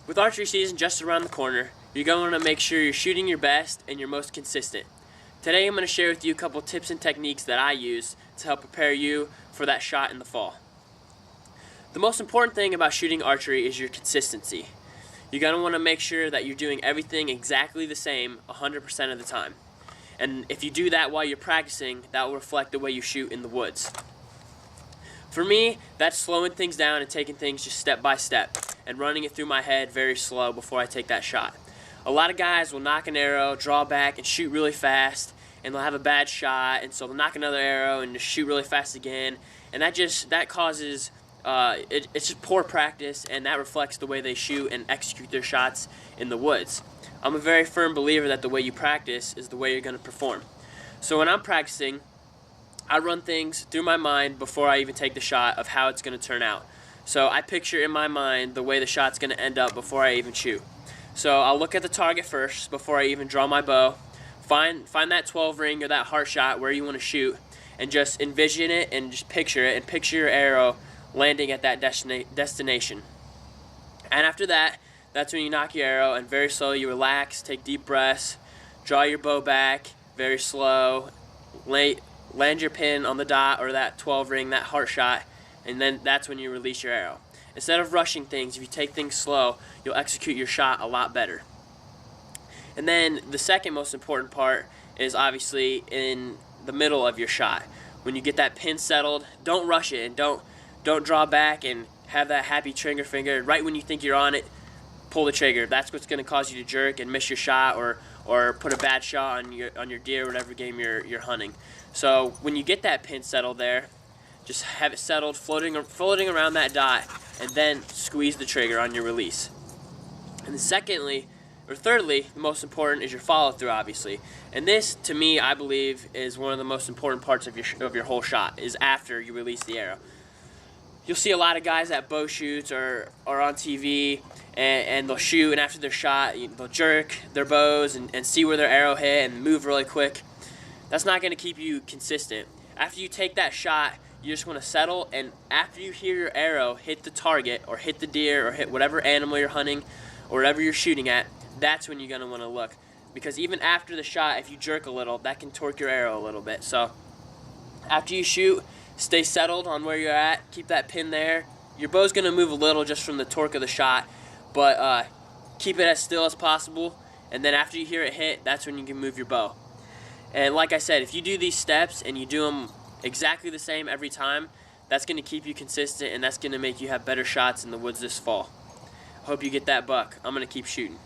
With archery season just around the corner, you're going to make sure you're shooting your best and you're most consistent. Today I'm going to share with you a couple tips and techniques that I use to help prepare you for that shot in the fall. The most important thing about shooting archery is your consistency. You're going to want to make sure that you're doing everything exactly the same 100% of the time. And if you do that while you're practicing, that will reflect the way you shoot in the woods. For me, that's slowing things down and taking things just step by step and running it through my head very slow before I take that shot. A lot of guys will knock an arrow, draw back, and shoot really fast, and they'll have a bad shot, and so they'll knock another arrow and just shoot really fast again, and that causes it's just poor practice, and that reflects the way they shoot and execute their shots in the woods. I'm a very firm believer that the way you practice is the way you're going to perform. So when I'm practicing, I run things through my mind before I even take the shot of how it's going to turn out. So I picture in my mind the way the shot's going to end up before I even shoot. So I'll look at the target first before I even draw my bow, find that 12 ring or that heart shot where you want to shoot, and just envision it and just picture it, and picture your arrow landing at that destination. And after that, that's when you knock your arrow and very slowly you relax, take deep breaths, draw your bow back very slow, land your pin on the dot or that 12 ring, that heart shot, and then that's when you release your arrow. Instead of rushing things, if you take things slow, you'll execute your shot a lot better. And then the second most important part is obviously in the middle of your shot. When you get that pin settled, don't rush it and don't draw back and have that happy trigger finger. Right when you think you're on it, pull the trigger. That's what's going to cause you to jerk and miss your shot or put a bad shot on your deer or whatever game you're hunting. So when you get that pin settled there, just have it settled, floating around that dot, and then squeeze the trigger on your release. And then thirdly, the most important is your follow-through, obviously. And this, to me, I believe, is one of the most important parts of your whole shot, is after you release the arrow. You'll see a lot of guys at bow shoots or on TV, and they'll shoot, and after their shot, they'll jerk their bows and see where their arrow hit and move really quick. That's not going to keep you consistent. After you take that shot, you just want to settle, and after you hear your arrow hit the target or hit the deer or hit whatever animal you're hunting or whatever you're shooting at, that's when you're going to want to look. Because even after the shot, if you jerk a little, that can torque your arrow a little bit. So after you shoot, stay settled on where you're at, keep that pin there. Your bow's going to move a little just from the torque of the shot, but keep it as still as possible, and then after you hear it hit, that's when you can move your bow. And like I said, if you do these steps and you do them exactly the same every time, that's going to keep you consistent, and that's going to make you have better shots in the woods this fall. I hope you get that buck. I'm going to keep shooting.